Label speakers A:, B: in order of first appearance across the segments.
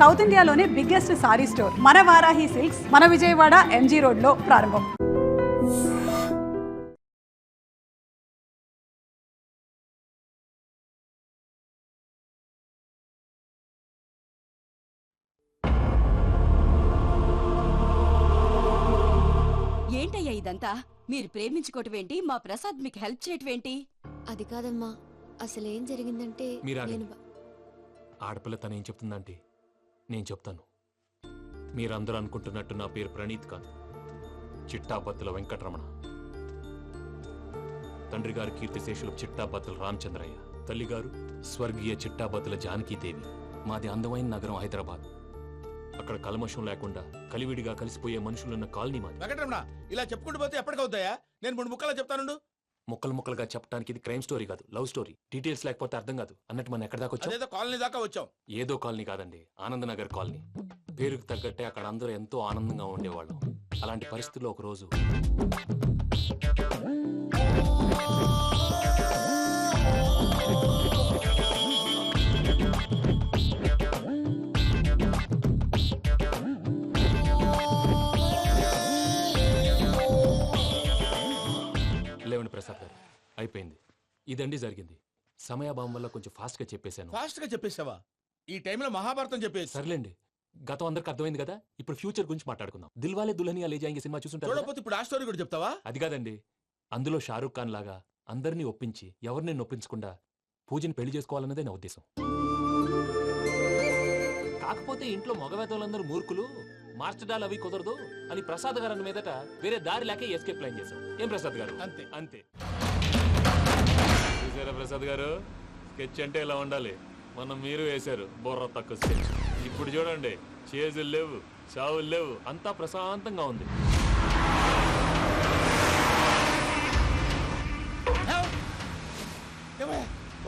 A: South ఇండియాలోనే biggest sorry store మన Varahi silks మన విజయవాడ ఎంజీ రోడ్ లో ప్రారంభం.
B: ఏంటయ్యా ఇదంతా? మీరు ప్రేమించుకోవటమేంటి, మా ప్రసాద్ మీకు హెల్ప్ చేయటమేంటి?
C: అది కాదమ్మా, అసలేం జరిగిందంటే
D: ఆడపిల్ల తనేం చెప్తుందంటే నేను చెప్తాను. మీరందరూ అనుకుంటున్నట్టు నా పేరు ప్రణీత్ కాదు, చిట్టాబత్తుల వెంకటరమణ. తండ్రి గారు కీర్తిశేషులు చిట్టాబత్తుల రామచంద్రయ్య, తల్లిగారు స్వర్గీయ చిట్టాబత్తుల జానకీదేవి. మాది అందమైన నగరం హైదరాబాద్. అక్కడ కల్మషం లేకుండా కలివిడిగా కలిసిపోయే మనుషులున్న కాలనీ మాది.
E: వెంకటరమణ, ఇలా చెప్పుకుంటూ పోతే ఎప్పటికవుతాయా? నేను 3 ముక్కలా చెప్తాను.
D: ముక్కలు ముక్కలుగా చెప్పడానికి ఇది క్రైమ్ స్టోరీ కాదు, లవ్ స్టోరీ. డీటెయిల్స్ లేకపోతే అర్థం కాదు. అన్నట్టు మనం ఎక్కడ దాకా వచ్చాం?
E: కాలనీ దాకా వచ్చాం.
D: ఏదో కాలనీ కాదండి, ఆనందనగర్ కాలనీ. పేరుకు తగ్గట్టే అక్కడ అందరూ ఎంతో ఆనందంగా ఉండేవాళ్ళం. అలాంటి పరిస్థితుల్లో ఒక రోజు లేవండి ప్రసాద్ గారు, అయిపోయింది. ఇదండి జరిగింది. సమయాభావం వల్ల కొంచెం ఫాస్ట్ గా చెప్పేశాను.
E: ఫాస్ట్ గా చెప్పేసావా? ఈ టైంలో మహాభారతం చెప్పేసి.
D: సర్లేండి, గతం అందరికి అర్థమైంది కదా. ఇప్పుడు ఫ్యూచర్ గురించి మాట్లాడుకుందాం. దిల్వాలే దుల్హనియా లే జాయేంగే సినిమా చూసుంటారు.
E: చూడకపోతే ఇప్పుడు ఆ స్టోరీ కూడా చెప్తావా?
D: అది కాదండి, అందులో షారూక్ ఖాన్ లాగా అందరినీ ఒప్పించి ఎవరిని నొప్పించకుండా పూజని పెళ్లి చేసుకోవాలన్నదే నా ఉద్దేశం. కాకపోతే ఇంట్లో మగవేతలందరూ మూర్ఖులు, మార్చడాలు అవి కుదరదు అని ప్రసాద్ గారు అన్న మీదట వేరే దారి లేక ఎస్కేప్ ప్లాన్ చేశాం. ఏం ప్రసాద్ గారు?
E: అంతే
D: అంతే. చూసారా ప్రసాద్ గారు, స్కెచ్ అంటే ఇలా ఉండాలి. మనం మీరు వేశారు బుర్ర తక్కువ స్కెచ్. ఇప్పుడు చూడండి, చేజులు లేవు, చావులు లేవు, అంతా ప్రశాంతంగా ఉంది.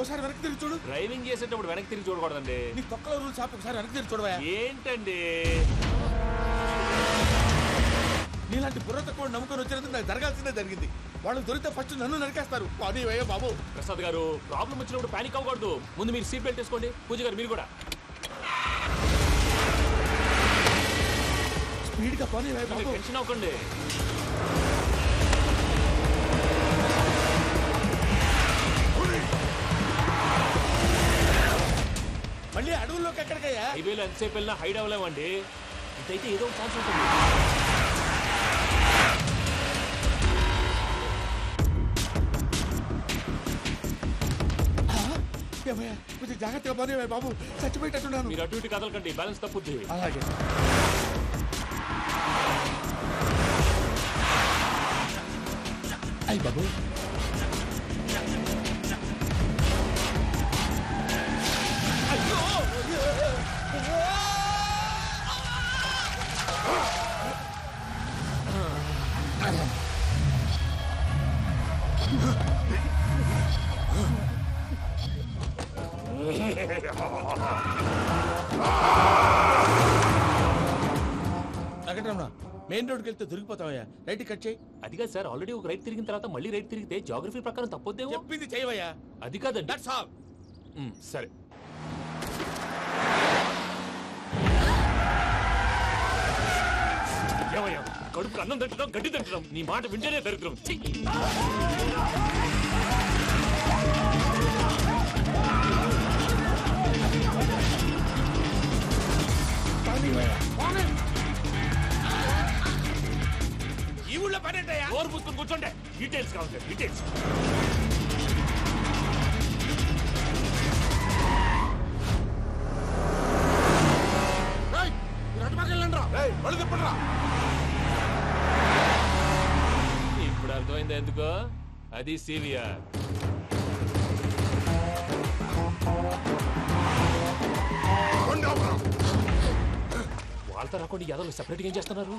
E: ఒకసారి వెనక్కి తిరిగి చూడు.
D: డ్రైవింగ్ చేసేటప్పుడు వెనక్కి తిరిగి చూడకూడదండి.
E: నీ తొక్కలో రూల్స్ ఆపి ఒకసారి వెనక్కి తిరిగి చూడవా?
D: ఏంటండి
E: నీలాంటి బుర్ర తక్కువ నమ్ముకొని వచ్చినందుకు నాకు జరగాల్సిందే జరిగింది. వాళ్ళు దొరికితే ఫస్ట్ నన్ను నరికేస్తారు. కానీ అయ్యో బాబు.
D: ప్రసాద్ గారు, ప్రాబ్లం వచ్చినప్పుడు పానిక్ అవ్వకూడదు. ముందు మీరు సీట్ బెల్ట్ వేసుకోండి. పూజ గారు మీరు కూడా
E: స్పీడ్ గా పని బాబు.
D: టెన్షన్ అవ్వకండి.
E: మళ్ళీ అడవుల్లోకి ఎక్కడికయ్యా?
D: హైవేలో ఎంతసేపు వెళ్ళినా హైడ్ అవ్వలేమండి. ఇదైతే ఏదో ఒక ఛాన్స్ ఉంటుంది.
E: కొంచెం జాగ్రత్తగా పని బాబు, చచ్చిపోయేటట్టున్నాను.
D: మీరు అటు ఇటు కదలకండి, బ్యాలెన్స్ తప్పుద్ది.
E: అలాగే. అయ్యి బాబు, వెంకటరమణ, మెయిన్ రోడ్కి వెళ్తే దొరికిపోతావయ్యా. రైట్ కట్ చేయి.
D: అది కాదు సార్, ఆల్రెడీ ఒక రైట్ తిరిగిన తర్వాత మళ్ళీ రైట్ తిరిగితే జాగ్రఫీ ప్రకారం తప్పొద్దేమో.
E: చెప్పింది చేయవయ్యా.
D: అది కాదండి.
E: That's all.
D: సరే. ఏమయ్యా, కడుపుకు అన్నం తింటున్నాం, గడ్డి తింటున్నాం. నీ మాట వింటేనే దరిద్రం.
E: ఈ ఊళ్ళో పని ఏంటయ్యా?
D: ఓరు పుస్తకం కూర్చోండి. డీటెయిల్స్ కావాలి, డీటెయిల్స్. ఇప్పుడు అర్థమైంది ఎందుకో. అది సివిఆర్. వాళ్ళతో రాకుండా యాదవ్ సెపరేట్గా ఏం చేస్తున్నారు?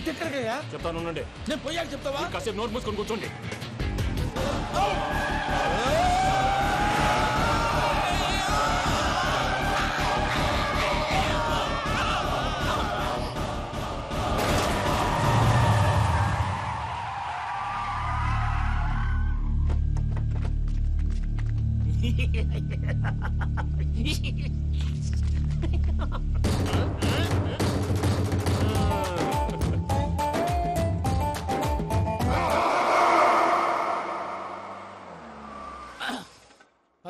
E: ఇటెక్కడికయ్యా?
D: చెప్తాను ఉండండి.
E: నేను పోయాక చెప్తావా?
D: కాసేపు నోట్ మూసుకొని కూర్చోండి.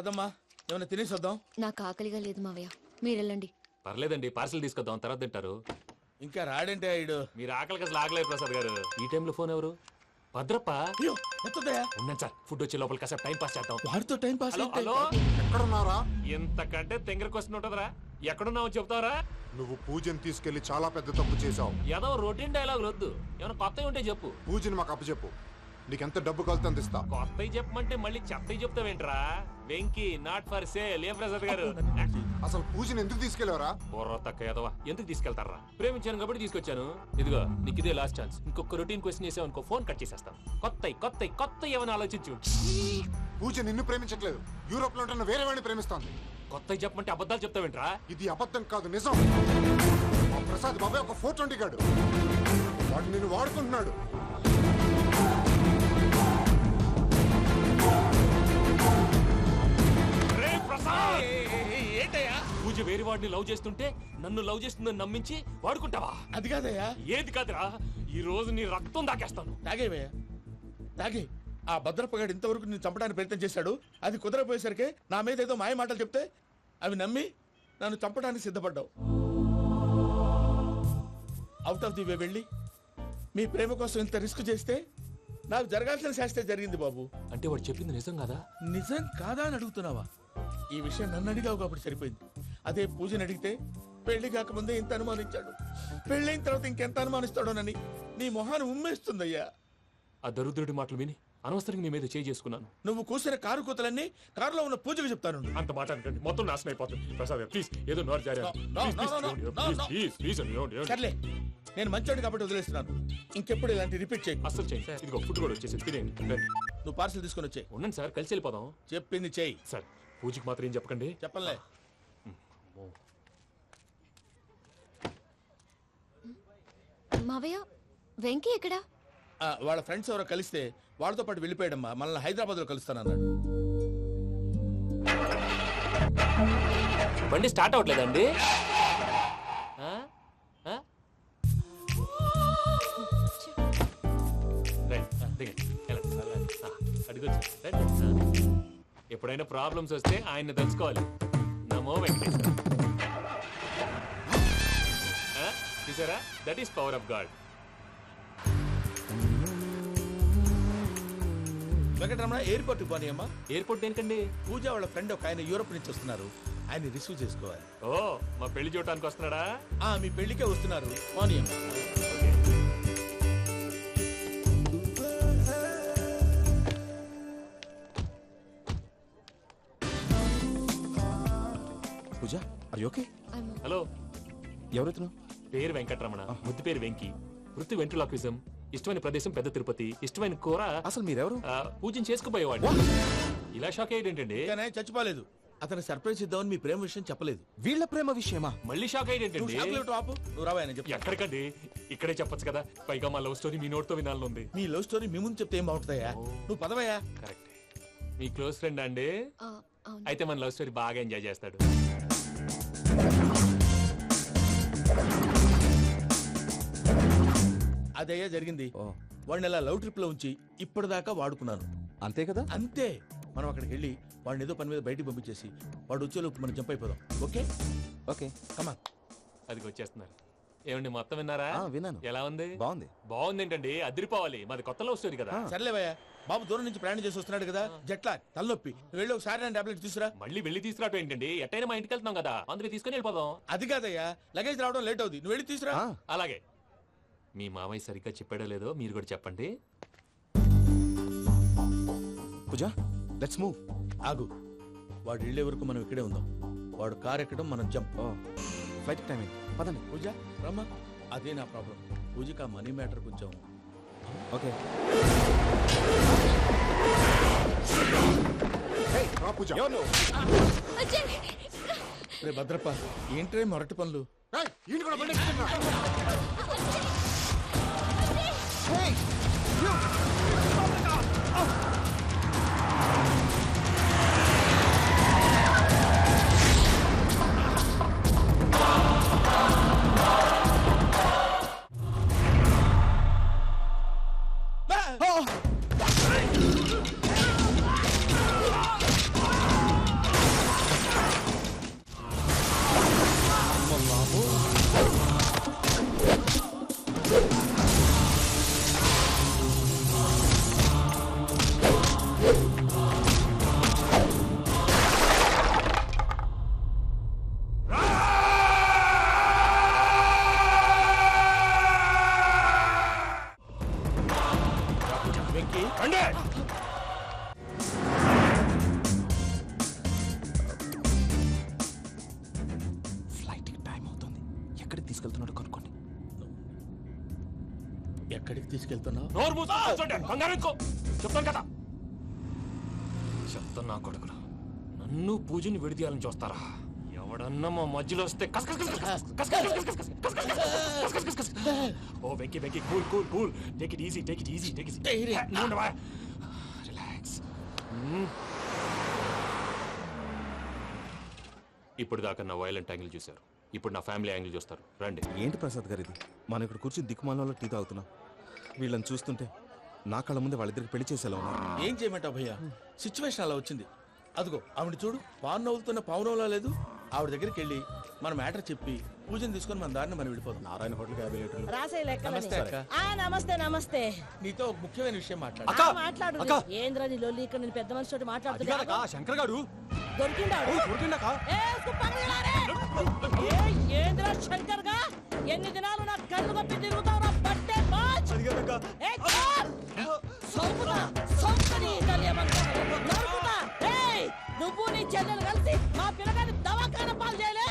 E: అదమ్మా ఏమైనా తినేసి వద్దాం.
C: నాకు ఆకలిగా లేదు మావయ్య, మీరు వెళ్ళండి.
D: పర్లేదండి, పార్సల్ తీసుకొద్దాం, తర్వాత తింటారు.
E: ఇంకా రాడంటే ఈడు.
D: మీరు ఆకలికి అసలు ఆగలేదు ప్రసాద్ గారు. ఈ టైంలో ఫోన్ ఎవరు? భద్రప్ప.
E: అయ్యో ఎత్తదయ్యా.
D: ఉన్నాను సార్, ఫుడ్ వచ్చే లోపల కాసేపు టైం పాస్ చేద్దాం.
E: వాడితో టైం పాస్
D: హలో
E: అయితే.
D: హలో,
F: ఎక్కడున్నారా?
D: ఇంతకంటే తెంగర క్వశ్చన్ ఉంటుందిరా. ఎక్కడున్నావు చెప్తావరా?
F: నువ్వు పూజని తీసుకెళ్లి చాలా పెద్ద తప్పు చేశావు.
D: ఏదో రొటీన్ డైలాగ్ వద్దు, ఏమైనా కొత్తవి ఉంటే చెప్పు.
F: పూజని మాకు అప్పచెప్పు, నీకెంత డబ్బు కలితే అందిస్తా.
D: కొత్తవి చెప్పమంటే మళ్ళీ చెత్తవి చెప్తావేంట్రా? Venky not for sale. ఏ ప్రసాద్ గారు?
F: అసలు పూజని ఎందుకు తీసుకెళ్లేవరా?
D: బుర్ర తక్క ఏదవా, ఎందుకు తీసుకెళ్తారా? ప్రేమించాను కాబట్టి తీసుకొచ్చాను. ఇదిగో నీకు ఇదే లాస్ట్ ఛాన్స్. ఇంకొక రొటీన్ క్వశ్చన్ చేసావు అనుకో, ఫోన్ కట్ చేసేస్తాను. కొత్త ఏమైనా ఆలోచించు.
F: పూజ నిన్ను ప్రేమించట్లేదు, యూరోప్ లో ఉంటున్న వేరే వాడిని ప్రేమిస్తోంది.
D: కొత్తవి చెప్పమంటే అబద్ధాలు చెప్తావేంట్రా?
F: ఇది అబద్ధం కాదు, నిజం. మా ప్రసాద్ బాబాయ్ ఒక 420 గాడు, వాడు నిన్ను వాడుకుంటున్నాడు.
D: రే ప్రసాద్,
E: ఏంటయ్యా?
D: పూజ వేరే వాడిని లవ్ చేస్తుంటే నన్ను లవ్ చేస్తుందని నమ్మించి వాడుకుంటావా?
E: అది కాదయ్యా.
D: ఏది కాదురా, ఈ రోజు నీ రక్తం దాకేస్తాను.
E: తాగేవయ్యా తాగే. ఆ భద్రప్పగాడు ఇంతవరకు నేను చంపడానికి ప్రయత్నం చేశాడు. అది కుదరపోయేసరికి నా మీద ఏదో మాయ మాటలు చెప్తే అవి నమ్మి నన్ను చంపడానికి సిద్ధపడ్డావు. అవుట్ ఆఫ్ ది వే వెళ్ళి మీ ప్రేమ కోసం ఇంత రిస్క్ చేస్తే నాకు జరగాల్సిన శాస్త్రే జరిగింది బాబు.
D: అంటే వాడు చెప్పింది నిజం కదా?
E: నిజం కాదా అని అడుగుతున్నావా? ఈ విషయం నన్ను అడిగావు కాబట్టి సరిపోయింది. అదే పూజని అడిగితే పెళ్లి కాకముందే ఇంత అనుమానించాడు, పెళ్ళైన తర్వాత ఇంకెంత అనుమానిస్తాడోనని నీ మొహాన్ని ఉమ్మేస్తుందయ్యా.
D: ఆ దరిద్రుడి మాటలు విని అనవసరంగా నీ మీద చేయి చేసుకున్నాను.
E: నువ్వు కూసిన కారు కూతలన్నీ కారులో ఉన్న పూజకు చెప్తాను.
D: అంత మాట అనకండి, మొత్తం నాశనం అయిపోతుంది. ప్రసాద్ ప్లీజ్, ఏదో నోరు జారీ.
E: సర్లే, నేను మంచోడు కాబట్టి వదిలేస్తున్నాను. ఇంకెప్పుడు ఇలాంటి రిపీట్ చేయి.
D: అస్సలు చేయండి. ఇదిగో ఫుడ్ కూడా వచ్చేసి తినేయండి. రండి.
E: నువ్వు పార్సల్ తీసుకొని వచ్చే.
D: ఉండండి సార్, కలిసి వెళ్ళిపోదాం.
E: చెప్పింది చెయ్యి.
D: సార్ పూజకి మాత్రం ఏం చెప్పకండి.
E: చెప్పలే.
C: మావయ్య, వెంకీ ఎక్కడా?
E: వాళ్ళ ఫ్రెండ్స్ ఎవరో కలిస్తే వాళ్ళతో పాటు వెళ్ళిపోయాడమ్మా. మనల్ని హైదరాబాద్ లో కలుస్తానన్నాడు.
D: బండి స్టార్ట్ అవ్వట్లేదండి. ఎప్పుడైనా ప్రాబ్లమ్స్ వస్తే ఆయన్ని తెలుసుకోవాలి. నమో వెంకటేశ్వర. చూసారా, that is power of God.
E: Venkataramana airport పోనీ అమ్మా.
D: ఎయిర్పోర్ట్ దేనికండి?
E: పూజ వాళ్ళ ఫ్రెండ్ ఒక ఆయన యూరోప్ నుంచి వస్తున్నారు, ఆయన రిసీవ్ చేసుకోవాలి.
D: ఓ, మా పెళ్లి చూడటానికి వస్తున్నాడా?
E: మీ పెళ్లికే వస్తున్నారు. పోనీ అమ్మా.
G: పూజ, ఆర్ యు ఓకే?
D: హలో,
G: ఎవరెత్తును?
D: పేరు వెంకటరమణ, ముద్దు పేరు వెంకి, వృత్తి వెంట్రులాక్విజం, ఇష్టమైన ప్రదేశం పెద్ద తిరుపతి, ఇష్టమైన కూర.
G: అసలు మీరెవరు?
D: పూజను చేసుకుపోయేవాడు. ఇలా షాక్ అయ్యేటండి?
E: కానీ చచ్చిపోలేదు. అతను సర్ప్రైజ్ ఇద్దామని మీ ప్రేమ విషయం చెప్పలేదు.
G: వీళ్ళ ప్రేమ విషయమా?
D: మళ్ళీ షాక్ అయ్యేటండి?
E: నువ్వు రావా ఆయన చెప్పు.
D: ఎక్కడికండి, ఇక్కడే చెప్పొచ్చు కదా. పైగా మా లవ్ స్టోరీ మీ నోట్తో వినాలని ఉంది.
E: మీ లవ్ స్టోరీ మీ ముందు చెప్తే ఏం బాగుంటుందయ్యా? నువ్వు పదవయ్యా.
D: కరెక్ట్. మీ క్లోజ్ ఫ్రెండ్ అండి?
C: అవును.
D: అయితే మన లవ్ స్టోరీ బాగా ఎంజాయ్ చేస్తాడు.
E: అదయ్యా జరిగింది. వాడిని అలా లవ్ ట్రిప్ లో ఉంచి ఇప్పటిదాకా వాడుకున్నాను.
G: అంతే కదా?
E: అంతే. మనం అక్కడికి వెళ్ళి వాడిని ఏదో పని మీద బయటికి పంపించేసి వాడు వచ్చేలోపు మనం జంప్ అయిపోదాం. ఓకే
G: ఓకే,
E: కమా.
D: అది వచ్చేస్తున్నారు. ఏమండి, మొత్తం విన్నారా?
G: విన్నాను.
D: ఎలా ఉంది?
G: బాగుంది.
D: బాగుంది ఏంటండి, అదిరిపోవాలి. మాది కొత్త లవ్ స్టోరీ కదా.
E: సర్లేవయ్యా, బాబు దూరం నుంచి ప్రయాణం చేసి వస్తున్నాడు కదా, జట్లా తలనొప్పి. నువ్వు వెళ్ళి ఒకసారి నా టాబ్లెట్ తీసుకురా.
D: మళ్ళీ వెళ్ళి తీసుకురావటం ఏంటండి? ఎట్టైనా మా ఇంటికి వెళ్తున్నాం కదా, అందుకే తీసుకుని వెళ్ళిపోదాం.
E: అది కాదయ్యా, లగేజ్ రావడం లేట్ అవుతుంది. నువ్వు వెళ్ళి తీసుకురా.
D: అలాగే. మీ మామయ్య సరిగ్గా చెప్పాడో లేదో మీరు కూడా చెప్పండి.
G: పూజ, లెట్స్ మూవ్.
E: ఆగు, వాడు వెళ్ళే వరకు మనం ఇక్కడే ఉందాం. వాడు కార్ ఎక్కడం, మనం జంప్.
G: ఫ్లైట్ టైం అయింది, పదండి.
E: పూజ రమ్మా. అదే నా ప్రాబ్లం. పూజకి ఆ మనీ మ్యాటర్ కొంచెం.
G: ఓకే.
F: పూజ,
E: రే భద్రప్ప, ఏంట్రే మొరటి పనులు?
F: ఈయన కూడా బండి ఎక్కుతున్నా.
G: ఎక్కడికి తీసుకెళ్తున్నాడో కనుక్కోండి.
E: ఎక్కడికి తీసుకెళ్తున్నావు?
D: నోరు మూసుకొని కూర్చోండి. కంగారు ఎక్కువ. చెప్తాను కదా. చెప్తాను నా కొడుకురా. నన్ను పూజని విడిదీయాలని చూస్తారా? ఎవడన్నా మా మధ్యలో వస్తే కస్ కస్ కస్ కస్ కస్ కస్ కస్ కస్ కస్ కస్ కస్ కస్ కస్ కస్ కస్. ఓ Venky Venky cool cool cool. Take it easy take it easy take it easy. Relax. ఇప్పుడు దాకా నా వైలెంట్ యాంగిల్ చూశారు. ఇప్పుడు నా ఫ్యామిలీ యాంగిల్ చూస్తారు. రండి.
G: ఏంటి ప్రసాద్ గారు ఇది? మనం ఇక్కడ కూర్చొని దిక్కుమాలలో టీ తాగుతున్నాం. వీళ్ళని చూస్తుంటే నా కళ్ళ ముందే వాళ్ళిద్దరికి పెళ్లి చేసేలా ఉన్నారు.
E: ఏం చేయమంటావు భయ్యా? సిచ్యువేషన్ అలా వచ్చింది. అదిగో ఆవిడ చూడు, పావు నవ్వులుతున్న పావునవ్వులా లేదు. ఆవిడ దగ్గరికి వెళ్ళి మన మ్యాటర్ చెప్పి పూజను తీసుకొని మన దారిని మనం వెళ్ళిపోతాం.
G: నారాయణ హోటల్కి 50 లీటర్లు.
H: రాసే లెక్కలని.
E: నమస్తే అక్క.
H: నమస్తే నమస్తే.
E: నీతో ఒక ముఖ్యమైన విషయం మాట్లాడు.
H: మాట్లాడు. ఏంద్రా నీ లొల్లి? ఇక్కడ నేను పెద్ద మనిషితో మాట్లాడుతున్నా.
G: శంకర్ గారు
H: దొరికిండాడు. ఏంద్రా శంకర్ గా? ఎన్ని దినాలు నా కళ్ళు కప్పి తిరుగుతావు నా బట్టే బాచ్. నువ్వు నీ చెల్లెలు కలిసి మా పిల్లగాని దవాఖాన పాలు చేయలే.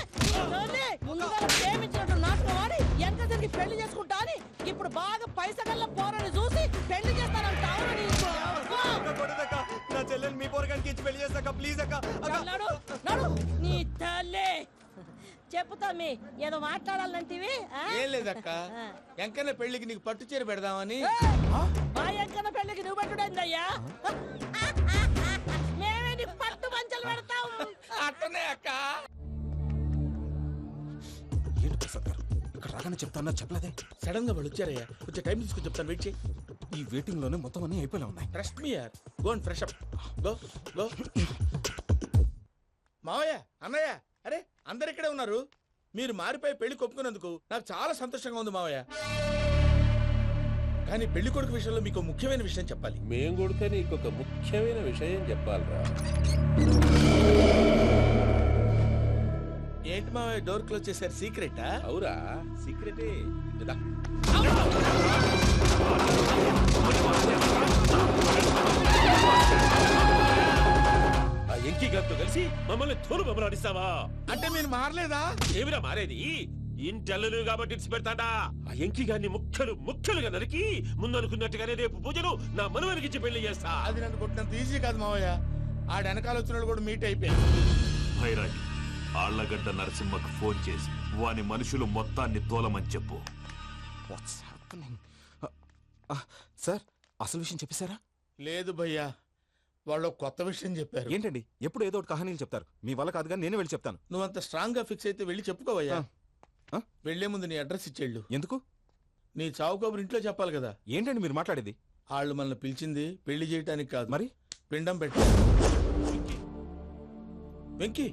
H: ముందుగా ప్రేమించినట్టు నాటకం ఆడి ఎంత తిరిగి పెళ్లి చేసుకుంటా అని ఇప్పుడు బాగా పైసగల్ల పోరని చూసి పెళ్లి చేస్తానంటావు.
G: నా చెల్లెలు మీ పోరగానికి ఇచ్చి పెళ్లి చేస్తాక ప్లీజ్ అక్క.
H: నడు నీ తల్లి. చెప్పుతా మీ ఏదో మాట్లాడాలంటివి.
E: ఏం లేదక్క, ఎంకన్న పెళ్లికి నీకు పట్టు చీర పెడదామని.
H: మా ఎంకన్న పెళ్లికి నువ్వు పెట్టుడేందయ్యా? మేమే నీకు పట్టు పంచలు పెడతాం.
E: అట్టనే అక్క.
G: ఏంటి ప్రసాద్ గారు ఇక్కడ రాగానే చెప్తాను చెప్పలేదే?
E: సడన్ గా వాళ్ళు వచ్చారయ్యా. కొంచెం టైం తీసుకుని చెప్తాను, వెయిట్ చేయి.
G: ఈ వెయిటింగ్ లోనే మొత్తం అన్ని అయిపోయినా ఉన్నాయి.
E: ట్రస్ట్ మీ యార్. Go and fresh up. Go go. మావయ్య, అన్నయ్య, అరే అందరు ఇక్కడే ఉన్నారు. మీరు మారిపోయి పెళ్లి కొప్పుకున్నందుకు నాకు చాలా సంతోషంగా ఉంది మావయ్య. కానీ పెళ్లి కొడుకు విషయంలో మీకు ముఖ్యమైన విషయం చెప్పాలి.
I: మేం కొడితే నీకు ఒక ముఖ్యమైన విషయం చెప్పాలరా.
E: ఏంటి మావయ్య డోర్ క్లోజ్ చేశారు? సీక్రెటా?
I: అవురా, సీక్రెటే. ఇదా.
D: ఆ ఎంకీ గారితో కలిసి మమ్మల్ని తోలు బొమ్మలాడిస్తావా?
E: అంటే మీరు మారలేదా?
D: ఏమిరా మారేది? ఇంటల్లు కాబట్టి ఇడిచి పెడతాడా? ఆ ఎంకీ గారిని ముక్కలుగా నరికి ముందనుకున్నట్టుగానే రేపు పూజలు నా మనవనికిచ్చి పెళ్లి చేస్తా.
E: అది నన్ను కొట్టినంత ఈజీ కాదు మావయ్య. ఆడ వెనకాల వచ్చిన వాళ్ళు కూడా మీట్ అయిపోయారు.
J: భైరాగి ఆళ్లగడ్డ నరసింహకు ఫోన్ చేసి వాని మనుషులు మొత్తాన్ని తోలమని చెప్పు.
G: సార్ అసలు విషయం చెప్పేశారా?
E: లేదు భయ్యా, వాళ్ళు ఒక కొత్త విషయం చెప్పారు.
G: ఏంటండి ఎప్పుడు ఏదో ఒకటి కహానీలు చెప్తారు. మీ వల్ల కాదుగా నేనే వెళ్ళి చెప్తాను.
E: నువ్వంత స్ట్రాంగ్ గా ఫిక్స్ అయితే వెళ్ళి చెప్పుకోవయ్యా. వెళ్లే ముందు నీ అడ్రస్ ఇచ్చేళ్ళు.
G: ఎందుకు?
E: నీ చావు కబురు ఇంట్లో చెప్పాలి కదా.
G: ఏంటండి మీరు మాట్లాడేది?
E: వాళ్ళు మనల్ని పిలిచింది పెళ్లి చేయటానికి కాదు,
G: మరి
E: పిండం పెట్టి. వెంకీ,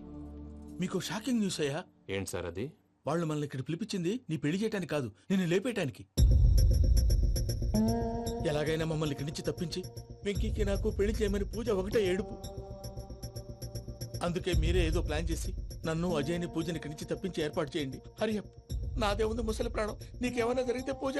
E: మీకు షాకింగ్ న్యూస్ అయ్యా.
D: ఏంటి సార్ అది?
E: వాళ్ళు మనల్ని ఇక్కడ పిలిపించింది నీ పెళ్లి చేయటానికి కాదు, నిన్ను లేపేయటానికి. ఎలాగైనా మమ్మల్ని ఇక్కడి నుంచి తప్పించి వెంకీకి నాకు పెళ్లి చేయమని పూజ ఒకటే ఏడుపు. అందుకే మీరే ఏదో ప్లాన్ చేసి నన్ను అజయ్ని పూజని ఇక్కడి నుంచి తప్పించి ఏర్పాటు చేయండి. హరియప్, నాదే ఉంది ముసలి ప్రాణం. నీకేమైనా జరిగితే పూజ